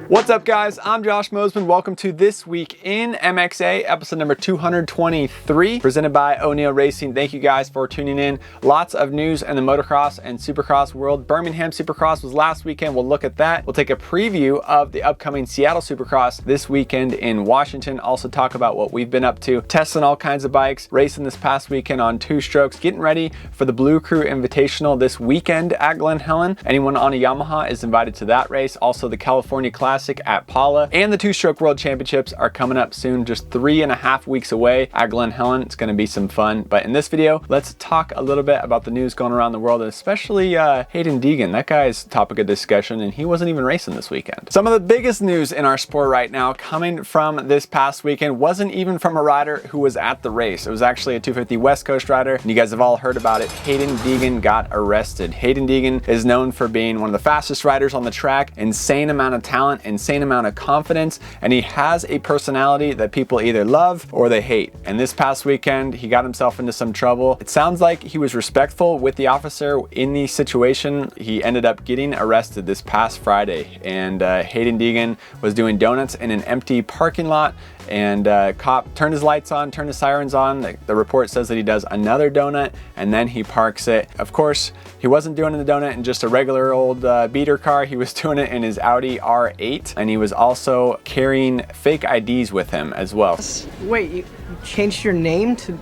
What's up, guys? I'm Josh Mosiman. Welcome to This Week in MXA, episode number 223, presented by O'Neill Racing. Thank you guys for tuning in. Lots of news in the motocross and supercross world. Birmingham Supercross was last weekend. We'll look at that. We'll take a preview of the upcoming Seattle Supercross this weekend in Washington. Also talk about what we've been up to, testing all kinds of bikes, racing this past weekend on two strokes, getting ready for the Blue Crew Invitational this weekend at Glen Helen. Anyone on a Yamaha is invited to that race. Also the California Classic at Paula, and the two-stroke world championships are coming up soon, just 3.5 weeks away at Glen Helen. It's going to be some fun. But in this video, let's talk a little bit about the news going around the world, and especially Haiden Deegan. That guy's topic of discussion, and he wasn't even racing this weekend. Some of the biggest news in our sport right now coming from this past weekend wasn't even from a rider who was at the race. It was actually a 250 West Coast rider, and you guys have all heard about it. Haiden Deegan got arrested. Haiden Deegan is known for being one of the fastest riders on the track, insane amount of talent, insane amount of confidence, and he has a personality that people either love or they hate. And this past weekend, he got himself into some trouble. It sounds like he was respectful with the officer in the situation. He ended up getting arrested this past Friday, and Haiden Deegan was doing donuts in an empty parking lot, and cop turned his lights on, turned his sirens on. The report says that he does another donut and then he parks it. Of course, he wasn't doing the donut in just a regular old beater car. He was doing it in his Audi R8, and he was also carrying fake IDs with him as well. Wait, you changed your name to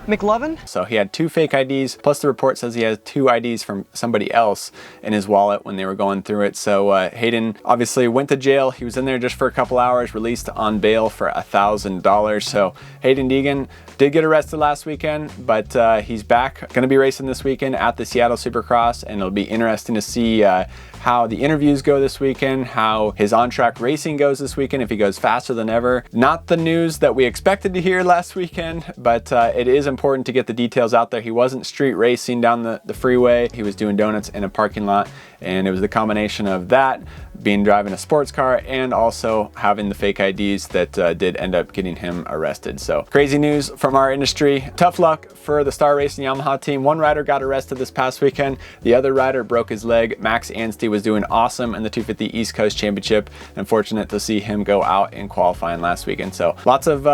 McLovin? So he had 2 fake IDs, plus the report says he has 2 IDs from somebody else in his wallet when they were going through it. So Haiden obviously went to jail. He was in there just for a couple hours, released on bail for $1,000. So Haiden Deegan did get arrested last weekend, but he's back. Going to be racing this weekend at the Seattle Supercross, and it'll be interesting to see how the interviews go this weekend, how his on-track racing goes this weekend, if he goes faster than ever. Not the news that we expected to hear last weekend, but it is important to get the details out there. He wasn't street racing down the freeway. He was doing donuts in a parking lot, and it was the combination of that, driving a sports car, and also having the fake IDs that did end up getting him arrested. So crazy news from our industry. Tough luck for the Star Racing Yamaha team. One rider got arrested this past weekend. The other rider broke his leg. Max Anstey was doing awesome in the 250 East Coast Championship. Unfortunate to see him go out in qualifying last weekend. So lots of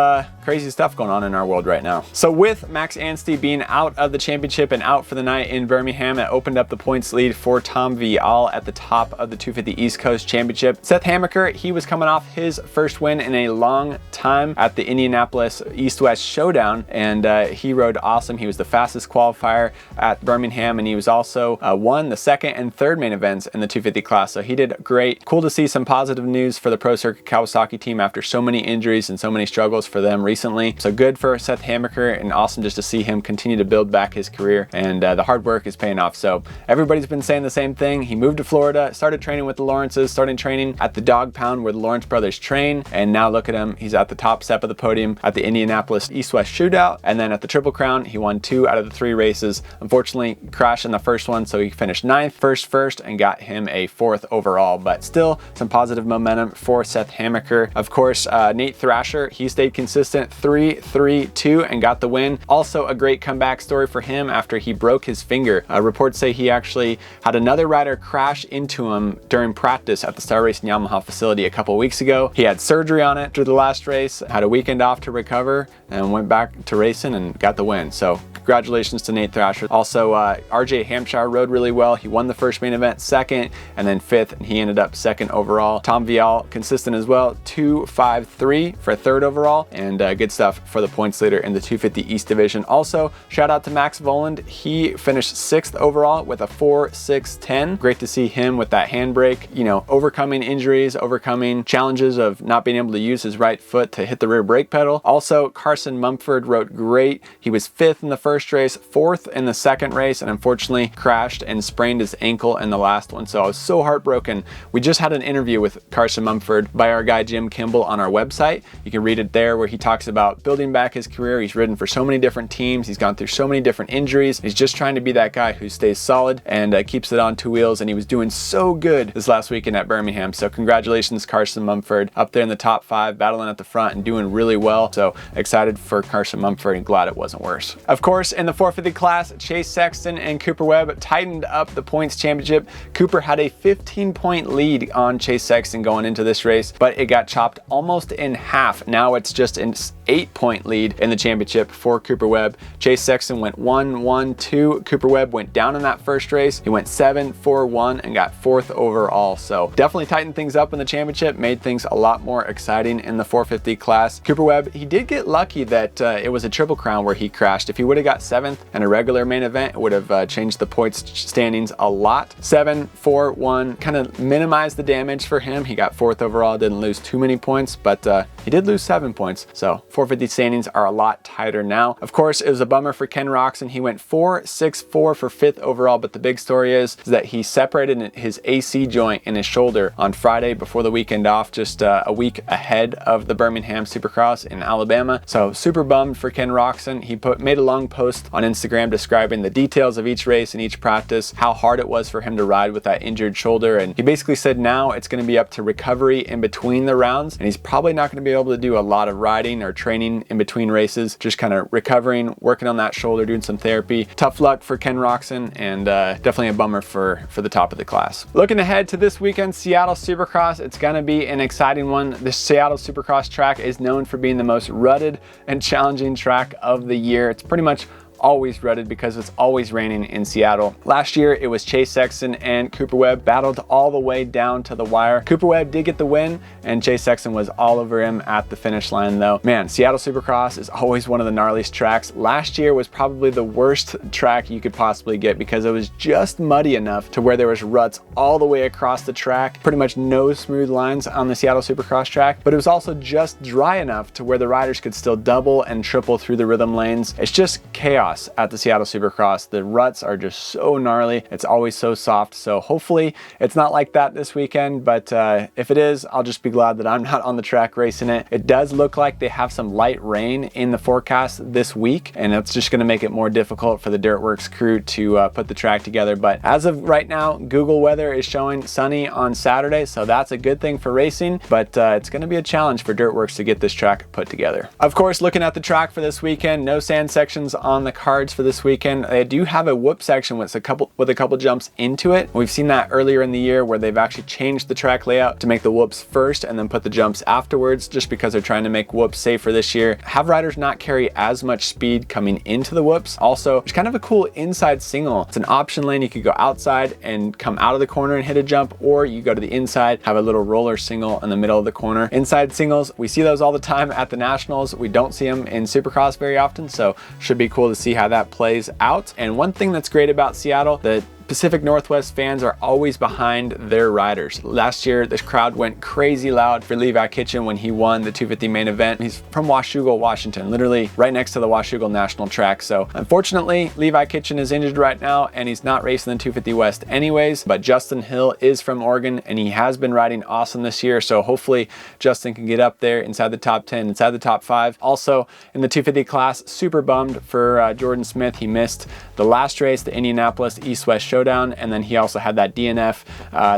crazy stuff going on in our world right now. So with Max Anstey being out of the championship and out for the night in Birmingham, it opened up the points lead for Tom Vial at the top of the 250 East Coast Championship. Seth Hammaker, he was coming off his first win in a long time at the Indianapolis East-West Showdown, and he rode awesome. He was the fastest qualifier at Birmingham, and he was also won the second and third main events in the 250 class. So he did great. Cool to see some positive news for the Pro Circuit Kawasaki team after so many injuries and so many struggles for them recently. So good for Seth Hammaker, and awesome just to see him continue to build back his career, and the hard work is paying off. So everybody's been saying the same thing. He moved to Florida, started training with the Lawrences, starting training at the Dog Pound where the Lawrence brothers train, and now look at him. He's at the top step of the podium at the Indianapolis East-West Shootout, and then at the Triple Crown, he won 2 out of the 3 races. Unfortunately, crashed in the first one, so he finished 9th, first, and got him a 4th overall, but still some positive momentum for Seth Hammaker. Of course, Nate Thrasher, he stayed consistent, 3-3-2, and got the win. Also a great comeback story for him after he broke his finger. Reports say he actually had another rider crash into him during practice at the Star Racing Yamaha facility a couple weeks ago. He had surgery on it through the last race, had a weekend off to recover, and went back to racing and got the win. So congratulations to Nate Thrasher. Also, RJ Hampshire rode really well. He won the first main event, 2nd, and then 5th, and he ended up 2nd overall. Tom Vial, consistent as well, 2-5-3 for 3rd overall, and good stuff for the points leader in the 250 East Division. Also, shout out to Max Voland. He finished 6th overall with a 4-6-10. Great to see him with that handbrake, you know, overcoming injuries, overcoming challenges of not being able to use his right foot to hit the rear brake pedal. Also, Carson Mumford rode great. He was 5th in the first race, 4th in the second race, and unfortunately crashed and sprained his ankle in the last one. So I was so heartbroken. We just had an interview with Carson Mumford by our guy Jim Kimball on our website. You can read it there, where he talks about building back his career. He's ridden for so many different teams. He's gone through so many different injuries. He's just trying to be that guy who stays solid and keeps it on 2 wheels, and he was doing so good this last weekend at Birmingham. So congratulations, Carson Mumford, up there in the top 5, battling at the front and doing really well. So excited for Carson Mumford and glad it wasn't worse. Of course, course, in the 450 class, Chase Sexton and Cooper Webb tightened up the points championship. Cooper had a 15-point lead on Chase Sexton going into this race, but it got chopped almost in half. Now it's just an 8-point lead in the championship for Cooper Webb. Chase Sexton went 1-1-2. Cooper Webb went down in that first race. He went 7-4-1 and got 4th overall. So definitely tightened things up in the championship, made things a lot more exciting in the 450 class. Cooper Webb, he did get lucky that it was a Triple Crown where he crashed. If he would have got 7th in a regular main event, it would have changed the points standings a lot. 7-4-1 kind of minimized the damage for him. He got 4th overall, didn't lose too many points, but he did lose 7 points. So 450 standings are a lot tighter now. Of course, it was a bummer for Ken Roczen. He went 4-6-4 for 5th overall, but the big story is that he separated his AC joint in his shoulder on Friday before the weekend off, just a week ahead of the Birmingham Supercross in Alabama. So super bummed for Ken Roczen. He made a long post on Instagram describing the details of each race and each practice, how hard it was for him to ride with that injured shoulder, and he basically said now it's going to be up to recovery in between the rounds, and he's probably not going to be able to do a lot of riding or training in between races, just kind of recovering, working on that shoulder, doing some therapy. Tough luck for Ken Roczen, and definitely a bummer for the top of the class. Looking ahead to this weekend, Seattle Supercross, it's going to be an exciting one. The Seattle Supercross track is known for being the most rutted and challenging track of the year. It's pretty much always rutted because it's always raining in Seattle. Last year, it was Chase Sexton and Cooper Webb battled all the way down to the wire. Cooper Webb did get the win, and Chase Sexton was all over him at the finish line though. Man, Seattle Supercross is always one of the gnarliest tracks. Last year was probably the worst track you could possibly get because it was just muddy enough to where there was ruts all the way across the track. Pretty much no smooth lines on the Seattle Supercross track, but it was also just dry enough to where the riders could still double and triple through the rhythm lanes. It's just chaos at the Seattle Supercross. The ruts are just so gnarly. It's always so soft. So hopefully it's not like that this weekend, but if it is, I'll just be glad that I'm not on the track racing it. It does look like they have some light rain in the forecast this week, and it's just going to make it more difficult for the Dirtworks crew to put the track together. But as of right now, Google weather is showing sunny on Saturday, so that's a good thing for racing, but it's going to be a challenge for Dirtworks to get this track put together. Of course, looking at the track for this weekend, no sand sections on the cards for this weekend. They do have a whoop section with a couple jumps into it. We've seen that earlier in the year where they've actually changed the track layout to make the whoops first and then put the jumps afterwards, just because they're trying to make whoops safer this year. Have riders not carry as much speed coming into the whoops. Also, it's kind of a cool inside single. It's an option lane. You could go outside and come out of the corner and hit a jump, or you go to the inside, have a little roller single in the middle of the corner. Inside singles, we see those all the time at the Nationals. We don't see them in Supercross very often, so should be cool to see how that plays out. And one thing that's great about Seattle, the Pacific Northwest fans are always behind their riders. Last year, this crowd went crazy loud for Levi Kitchen when he won the 250 main event. He's from Washougal, Washington, literally right next to the Washougal National Track. So unfortunately, Levi Kitchen is injured right now and he's not racing the 250 West anyways, but Justin Hill is from Oregon and he has been riding awesome this year. So hopefully Justin can get up there inside the top 10, inside the top 5. Also in the 250 class, super bummed for Jordan Smith. He missed the last race, the Indianapolis East-West Showdown, and then he also had that DNF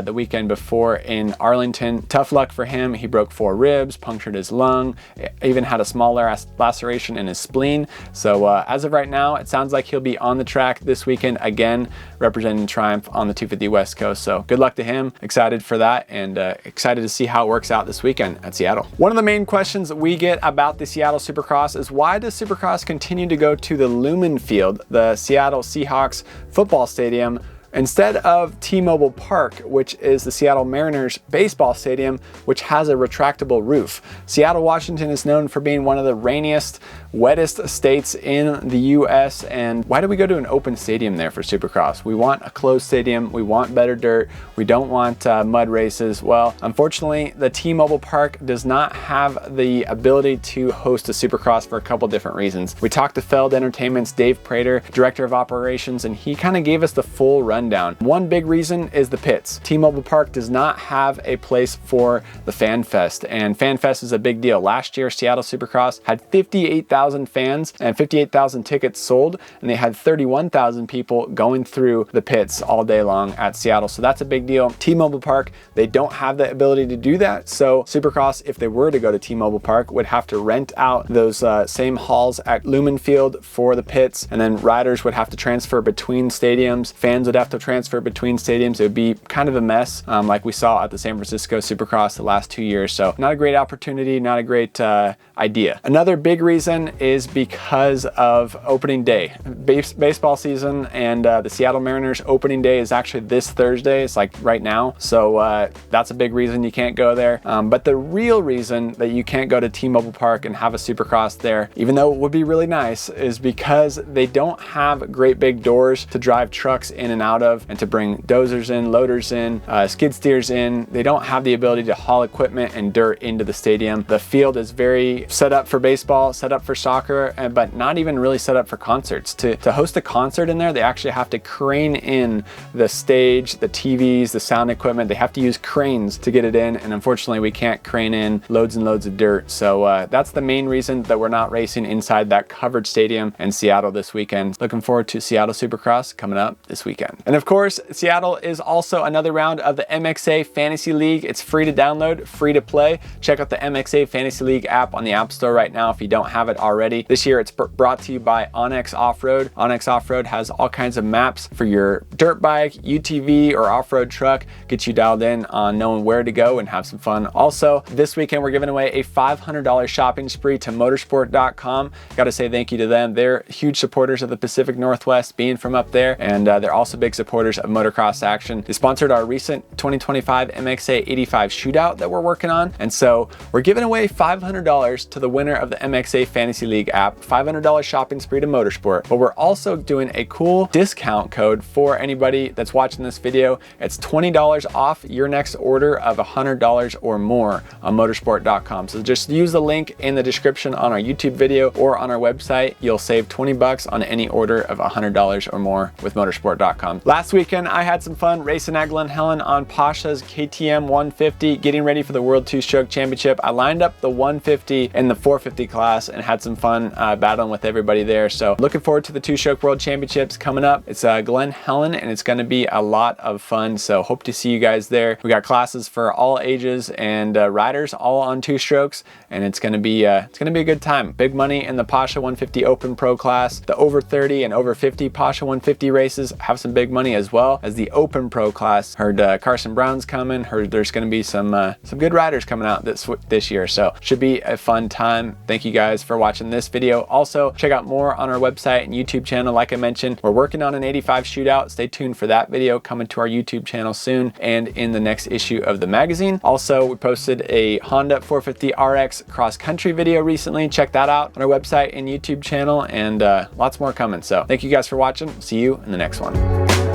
the weekend before in Arlington. Tough luck for him. He broke 4 ribs, punctured his lung, even had a small laceration in his spleen. So as of right now, it sounds like he'll be on the track this weekend again, representing Triumph on the 250 West Coast. So good luck to him. Excited for that, and excited to see how it works out this weekend at Seattle. One of the main questions that we get about the Seattle Supercross is, why does Supercross continue to go to the Lumen Field, the Seattle Seahawks football stadium, instead of T-Mobile Park, which is the Seattle Mariners baseball stadium, which has a retractable roof? Seattle, Washington is known for being one of the rainiest, wettest states in the US, and why do we go to an open stadium there for Supercross? We want a closed stadium, we want better dirt, we don't want mud races. Well, unfortunately, the T-Mobile Park does not have the ability to host a Supercross for a couple different reasons. We talked to FELD Entertainment's Dave Prater, Director of Operations, and he kind of gave us the full rundown rundown. One big reason is the pits. T-Mobile Park does not have a place for the Fan Fest, and Fan Fest is a big deal. Last year, Seattle Supercross had 58,000 fans and 58,000 tickets sold, and they had 31,000 people going through the pits all day long at Seattle. So that's a big deal. T-Mobile Park, they don't have the ability to do that. So Supercross, if they were to go to T-Mobile Park, would have to rent out those same halls at Lumen Field for the pits, and then riders would have to transfer between stadiums. Fans would have to transfer between stadiums. It would be kind of a mess, like we saw at the San Francisco Supercross the last 2 years. So not a great opportunity, not a great idea. Another big reason is because of opening day. Baseball season and the Seattle Mariners opening day is actually this Thursday. It's like right now. So that's a big reason you can't go there. But the real reason that you can't go to T-Mobile Park and have a Supercross there, even though it would be really nice, is because they don't have great big doors to drive trucks in and out of, and to bring dozers in, loaders in, skid steers in. They don't have the ability to haul equipment and dirt into the stadium. The field is very set up for baseball, set up for soccer, but not even really set up for concerts. To host a concert in there, they actually have to crane in the stage, the TVs, the sound equipment. They have to use cranes to get it in, and unfortunately we can't crane in loads and loads of dirt. So that's the main reason that we're not racing inside that covered stadium in Seattle this weekend. Looking forward to Seattle Supercross coming up this weekend. And of course, Seattle is also another round of the MXA Fantasy League. It's free to download, free to play. Check out the MXA Fantasy League app on the App Store right now if you don't have it already. This year it's brought to you by Onyx Off-Road. Onyx Off-Road has all kinds of maps for your dirt bike, UTV, or off-road truck. Get you dialed in on knowing where to go and have some fun. Also, this weekend we're giving away a $500 shopping spree to motorsport.com. Gotta say thank you to them. They're huge supporters of the Pacific Northwest, being from up there, and they're also big supporters of motocross action. They sponsored our recent 2025 MXA 85 shootout that we're working on, and so we're giving away $500 to the winner of the MXA Fantasy League app, $500 shopping spree to Motorsport. But we're also doing a cool discount code for anybody that's watching this video. It's $20 off your next order of $100 or more on motorsport.com. So just use the link in the description on our YouTube video or on our website. You'll save 20 bucks on any order of $100 or more with motorsport.com. Last weekend I had some fun racing at Glen Helen on Pasha's KTM 150, getting ready for the World Two-Stroke Championship. I lined up the 150 and the 450 class and had some fun battling with everybody there. So looking forward to the Two-Stroke World Championships coming up. It's Glen Helen, and it's going to be a lot of fun. So hope to see you guys there. We got classes for all ages and riders, all on two strokes, and it's going to be a good time. Big money in the Pasha 150 Open Pro class. The over 30 and over 50 Pasha 150 races have some big money, as well as the Open Pro class. Heard Carson Brown's coming. Heard there's going to be some good riders coming out this year. So should be a fun time. Thank you guys for watching this video. Also, check out more on our website and YouTube channel. Like I mentioned, we're working on an 85 shootout. Stay tuned for that video coming to our YouTube channel soon and in the next issue of the magazine. Also, we posted a Honda 450 RX cross country video recently. Check that out on our website and YouTube channel, and lots more coming. So thank you guys for watching. See you in the next one.